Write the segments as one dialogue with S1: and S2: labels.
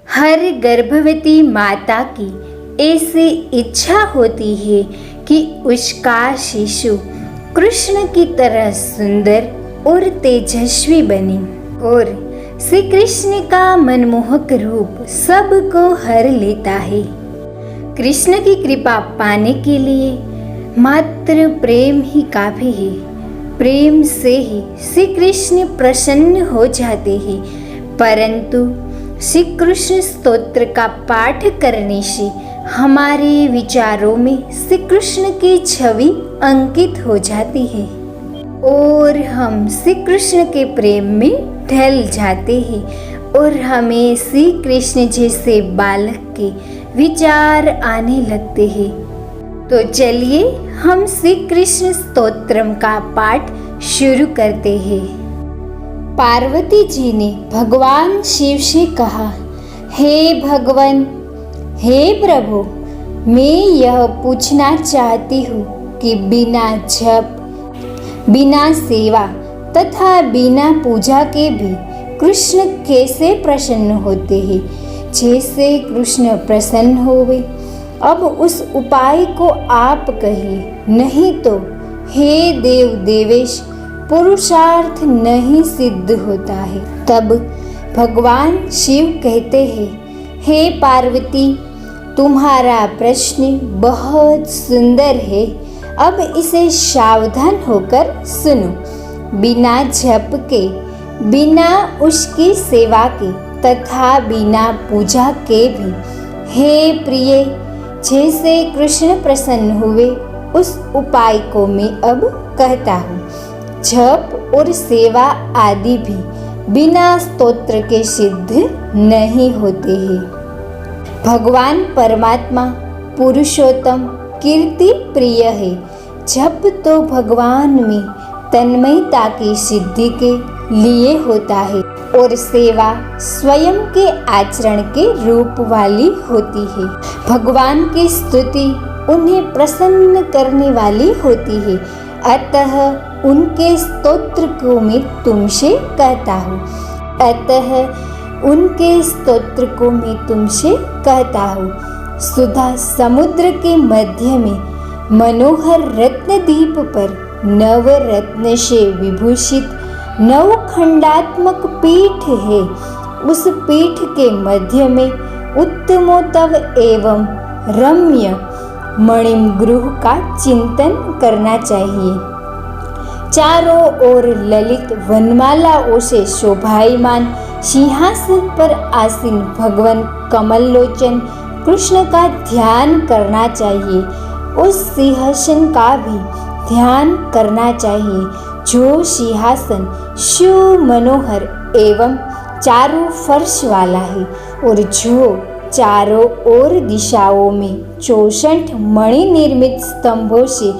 S1: हर गर्भवती माता की ऐसी इच्छा होती है कि उसका शिशु कृष्ण की तरह सुंदर और तेजस्वी बने, और श्री कृष्ण का मनमोहक रूप सबको हर लेता है। कृष्ण की कृपा पाने के लिए मात्र प्रेम ही काफी है। प्रेम से ही श्री कृष्ण प्रसन्न हो जाते हैं, परंतु श्री कृष्ण स्तोत्र का पाठ करने से हमारे विचारों में श्री कृष्ण की छवि अंकित हो जाती है और हम श्री कृष्ण के प्रेम में ढल जाते हैं और हमें श्री कृष्ण जैसे बालक के विचार आने लगते हैं। तो चलिए हम श्री कृष्ण स्तोत्रम का पाठ शुरू करते हैं। पार्वती जी ने भगवान शिव से कहा, हे भगवान, हे प्रभु, मैं यह पूछना चाहती हूँ कि बिना जप, बिना सेवा तथा बिना पूजा के भी कृष्ण कैसे प्रसन्न होते हैं। जैसे कृष्ण प्रसन्न होवे, अब उस उपाय को आप कहिए, नहीं तो हे देव देवेश पुरुषार्थ नहीं सिद्ध होता है। तब भगवान शिव कहते हैं, हे पार्वती, तुम्हारा प्रश्न बहुत सुंदर है, अब इसे सावधान होकर सुनो। बिना जप के, बिना उसकी सेवा के तथा बिना पूजा के भी, हे प्रिय, जैसे कृष्ण प्रसन्न हुए उस उपाय को मैं अब कहता हूँ। जप और सेवा आदि भी बिना स्तोत्र के सिद्ध नहीं होते हैं। भगवान परमात्मा पुरुषोत्तम कीर्ति प्रिय है। जप तो भगवान में तन्मयता की सिद्धि के लिए होता है और सेवा स्वयं के आचरण के रूप वाली होती है। भगवान की स्तुति उन्हें प्रसन्न करने वाली होती है, अतः उनके स्तोत्र को मैं तुमसे कहता हूँ। सुधा समुद्र के मध्य में मनोहर रत्नदीप पर नव रत्न से विभूषित नवखंडात्मक पीठ है। उस पीठ के मध्य में उत्तमोत्तम एवं रम्य मणिम गृह का चिंतन करना चाहिए। चारों ओर ललित वनमालाओं से शोभायमान सिंहासन पर आसीन भगवान कमल लोचन कृष्ण का ध्यान करना चाहिए। उस सिंहासन का भी ध्यान करना चाहिए जो सिंहासन शिव मनोहर एवं चारों फर्श वाला है और जो चारों ओर दिशाओं में 64 मणि निर्मित स्तंभों से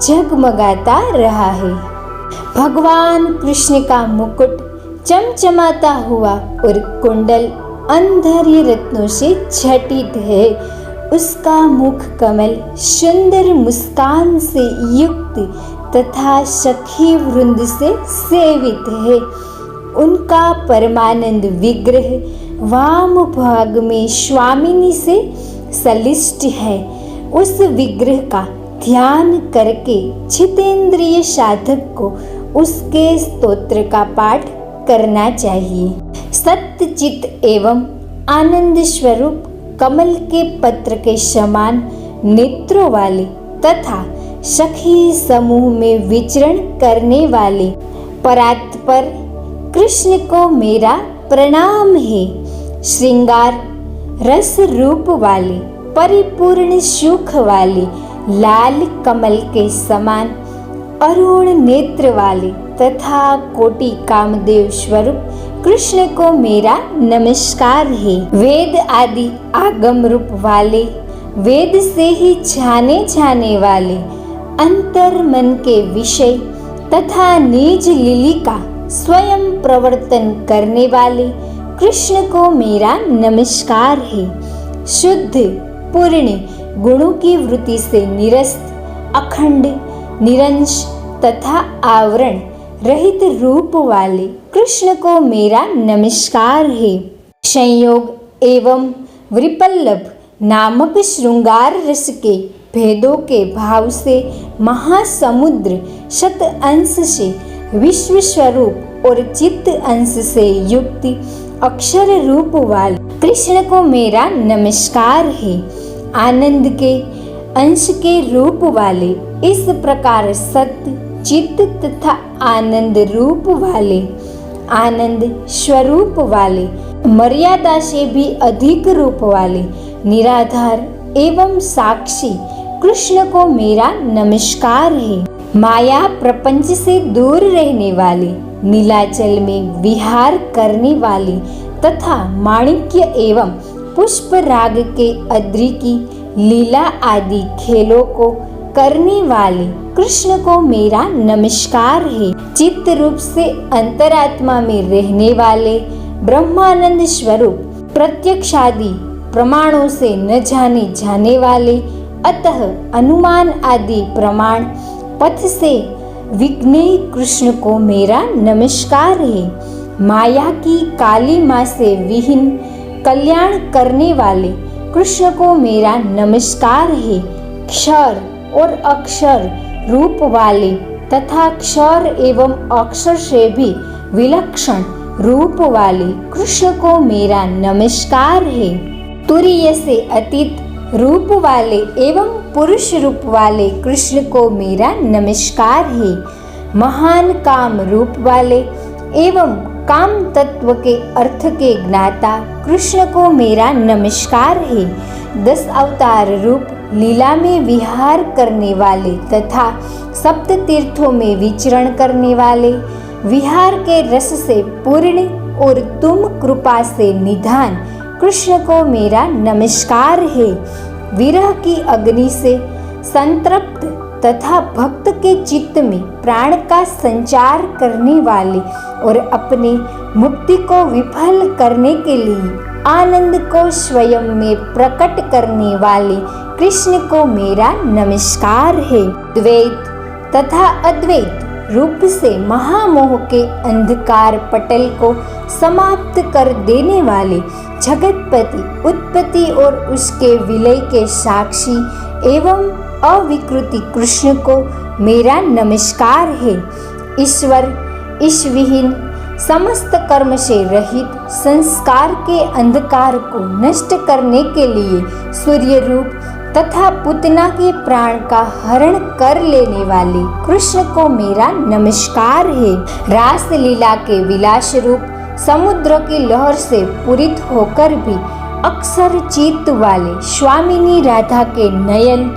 S1: जगमगाता रहा है। भगवान कृष्ण का मुकुट चमचमाता हुआ और कुंडल अंधर्य रत्नों से छटित है। उसका मुख कमल सुंदर मुस्कान से युक्त तथा सखी वृंद से सेवित है। उनका परमानंद विग्रह वाम भाग में स्वामिनी से सलिष्ट है। उस विग्रह का ध्यान करके चितेंद्रिय साधक को उसके स्तोत्र का पाठ करना चाहिए। सत्य चित एवं आनंद स्वरूप कमल के पत्र के समान नेत्रों वाले तथा सखी समूह में विचरण करने वाले परात्पर कृष्ण को मेरा प्रणाम है। श्रृंगार रस रूप वाले परिपूर्ण सुख वाले लाल कमल के समान अरुण नेत्र वाले तथा कोटि कामदेव स्वरूप कृष्ण को मेरा नमस्कार है। वेद आदि आगम रूप वाले, वेद से ही जाने वाले, अंतर मन के विषय तथा निज लीली का स्वयं प्रवर्तन करने वाले कृष्ण को मेरा नमस्कार है। शुद्ध पूर्ण गुणों की वृत्ति से निरस्त, अखंड, निरंश तथा आवरण रहित रूप वाले कृष्ण को मेरा नमस्कार है। संयोग एवं विपल्लभ नामक श्रृंगार रस के भेदों के भाव से महासमुद्र शत अंश से विश्व स्वरूप और चित्त अंश से युक्त अक्षर रूप वाले कृष्ण को मेरा नमस्कार है। आनंद के अंश के रूप वाले इस प्रकार सत्य चित्त तथा आनंद रूप वाले आनंद स्वरूप वाले मर्यादा से भी अधिक रूप वाले निराधार एवं साक्षी कृष्ण को मेरा नमस्कार है। माया प्रपंच से दूर रहने वाले नीलाचल में विहार करने वाले तथा माणिक्य एवं पुष्प राग के अद्रिकी लीला आदि खेलों को करने वाले कृष्ण को मेरा नमस्कार है। चित्त रूप से अंतरात्मा में रहने वाले ब्रह्मानंद स्वरूप प्रत्यक्षादि प्रमाणों से न जाने जाने वाले अतः अनुमान आदि प्रमाण पथ से विज्ञेय कृष्ण को मेरा नमस्कार है। माया की काली माँ से विहीन कल्याण करने वाले कृष्ण को मेरा नमस्कार है। क्षर और अक्षर रूप वाले तथा क्षर एवं अक्षर से भी विलक्षण रूप वाले कृष्ण को मेरा नमस्कार है। तुरीय से अतीत रूप वाले एवं पुरुष रूप वाले कृष्ण को मेरा नमस्कार है। महान काम रूप वाले एवं काम तत्व के अर्थ के ज्ञाता कृष्ण को मेरा नमस्कार है। 10 अवतार रूप लीला में विहार करने वाले तथा सप्त तीर्थों में विचरण करने वाले विहार के रस से पूर्ण और तुम कृपा से निधान कृष्ण को मेरा नमस्कार है। विरह की अग्नि से संतृप्त तथा भक्त के चित्त में प्राण का संचार करने वाले और अपने मुक्ति को विफल करने के लिए आनंद को स्वयं में प्रकट करने वाले कृष्ण को मेरा नमस्कार है। द्वैत तथा अद्वैत रूप से महामोह के अंधकार पटल को समाप्त कर देने वाले जगतपति उत्पत्ति और उसके विलय के साक्षी एवं अविकृति कृष्ण को मेरा नमस्कार है। ईश्वर ईश्वहीन समस्त कर्म से रहित संस्कार के अंधकार को नष्ट करने के लिए सूर्य रूप तथा पुतना के प्राण का हरण कर लेने वाले कृष्ण को मेरा नमस्कार है। रास लीला के विलास रूप समुद्र की लहर से पूरित होकर भी अक्षर चित्त वाले स्वामिनी राधा के नयन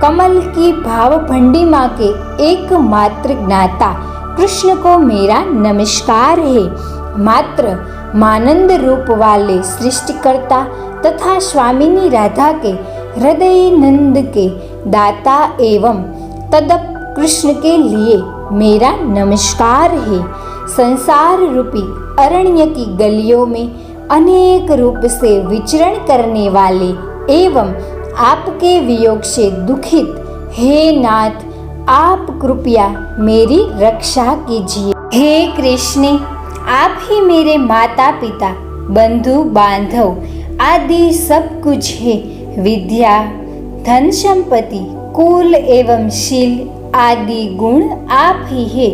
S1: कमल की भाव भंडिमा के एकमात्र ज्ञाता कृष्ण को मेरा नमस्कार है। मात्र मानंद रूप वाले सृष्टिकर्ता तथा स्वामिनी राधा के हृदय नंद के दाता एवं तदप कृष्ण के लिए मेरा नमस्कार है। संसार रूपी अरण्य की गलियों में अनेक रूप से विचरण करने वाले एवं आपके वियोग से दुखित हे नाथ, आप कृपया मेरी रक्षा कीजिए। हे कृष्ण, आप ही मेरे माता पिता बंधु बांधव आदि सब कुछ है। विद्या धन संपत्ति कुल एवं शील आदि गुण आप ही है।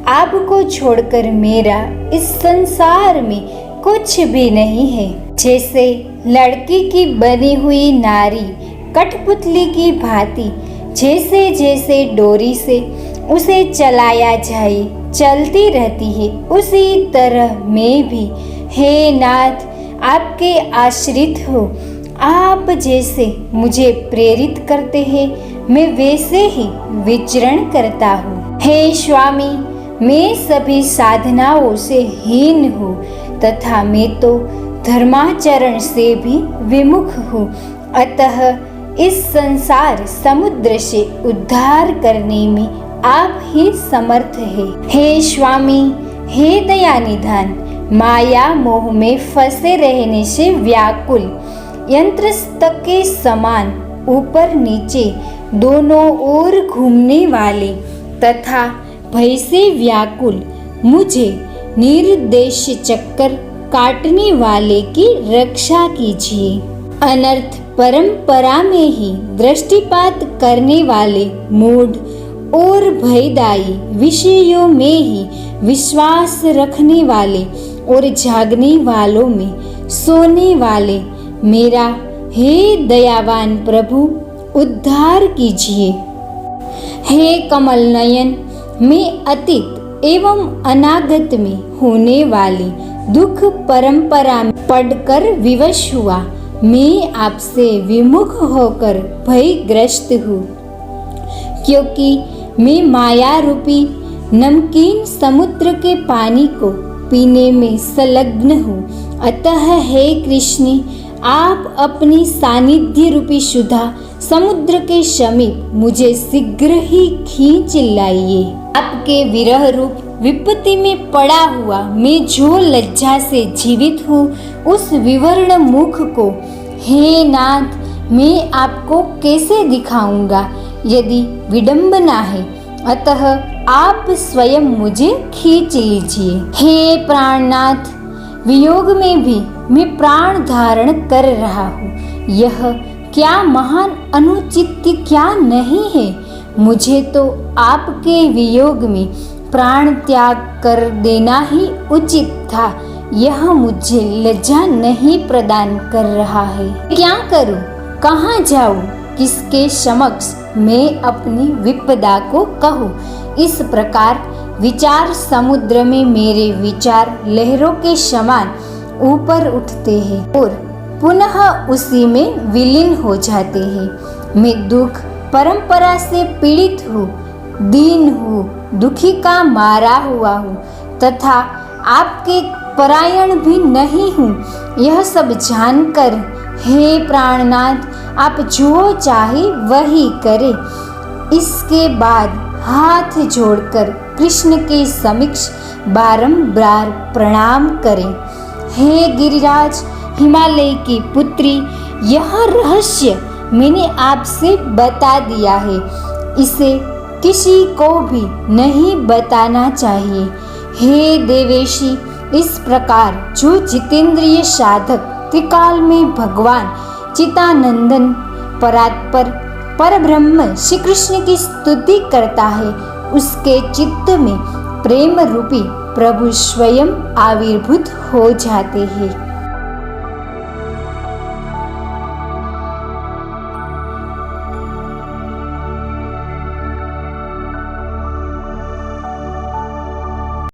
S1: आपको छोड़कर मेरा इस संसार में कुछ भी नहीं है। जैसे लड़की की बनी हुई नारी कठपुतली की भांति जैसे जैसे डोरी से उसे चलाया जाए चलती रहती है, उसी तरह मैं भी हे नाथ आपके आश्रित हो। आप जैसे मुझे प्रेरित करते हैं मैं वैसे ही विचरण करता हूँ। हे स्वामी, मैं सभी साधनाओं से हीन हूँ तथा मैं तो धर्माचरण से भी विमुख हूँ। अतः इस संसार समुद्र से उद्धार करने में आप ही समर्थ है। हे स्वामी, हे दयानिधान, माया मोह में फंसे रहने से व्याकुल यंत्रस्तक के समान ऊपर नीचे दोनों ओर घूमने वाले तथा भय से व्याकुल मुझे निर्देश चक्कर काटने वाले की रक्षा कीजिए। अनर्थ परंपरा में ही दृष्टिपात करने वाले मूढ़ और भयदायी विषयों में ही विश्वास रखने वाले और जागने वालों में सोने वाले मेरा हे दयावान प्रभु उद्धार कीजिए। हे कमल नयन, मैं अतीत एवं अनागत में होने वाली दुख परंपरा में पढ़कर विवश हुआ मैं आपसे विमुख होकर भयग्रस्त हूँ, क्योंकि मैं माया रूपी नमकीन समुद्र के पानी को पीने में संलग्न हूँ। अतः हे कृष्ण, आप अपनी सानिध्य रूपी सुधा समुद्र के समीप मुझे शीघ्र ही खींच लाइए। आपके विरह रूप विपत्ति में पड़ा हुआ मैं जो लज्जा से जीवित हूँ, उस विवर्ण मुख को हे नाथ मैं आपको कैसे दिखाऊंगा यदि विडंबना है। अतः आप स्वयं मुझे खींच लीजिए। हे प्राणनाथ, वियोग में भी मैं प्राण धारण कर रहा हूँ। यह क्या महान अनुचित क्या नहीं है। मुझे तो आपके वियोग में प्राण त्याग कर देना ही उचित था। यह मुझे लज्जा नहीं प्रदान कर रहा है। क्या करूं, कहाँ जाऊं, किसके समक्ष मैं अपनी विपदा को कहूं। इस प्रकार विचार समुद्र में मेरे विचार लहरों के समान ऊपर उठते हैं और पुनः उसी में विलीन हो जाते हैं। मैं दुख परंपरा से पीड़ित हूँ, दीन हूँ, दुखी का मारा हुआ हूँ तथा आपके परायण भी नहीं हूँ। यह सब जानकर हे प्राणनाथ, आप जो चाहे वही करें। इसके बाद हाथ जोड़कर कृष्ण के समक्ष बारंबार प्रणाम करें। हे गिरिराज, हिमालय की पुत्री, यह रहस्य मैंने आपसे बता दिया है। इसे किसी को भी नहीं बताना चाहिए। हे देवेशी, इस प्रकार जो जितेंद्रिय साधक त्रिकाल में भगवान चितानंदन परात्पर परब्रह्म श्री कृष्ण की स्तुति करता है, उसके चित्त में प्रेम रूपी प्रभु स्वयं आविर्भूत हो जाते हैं।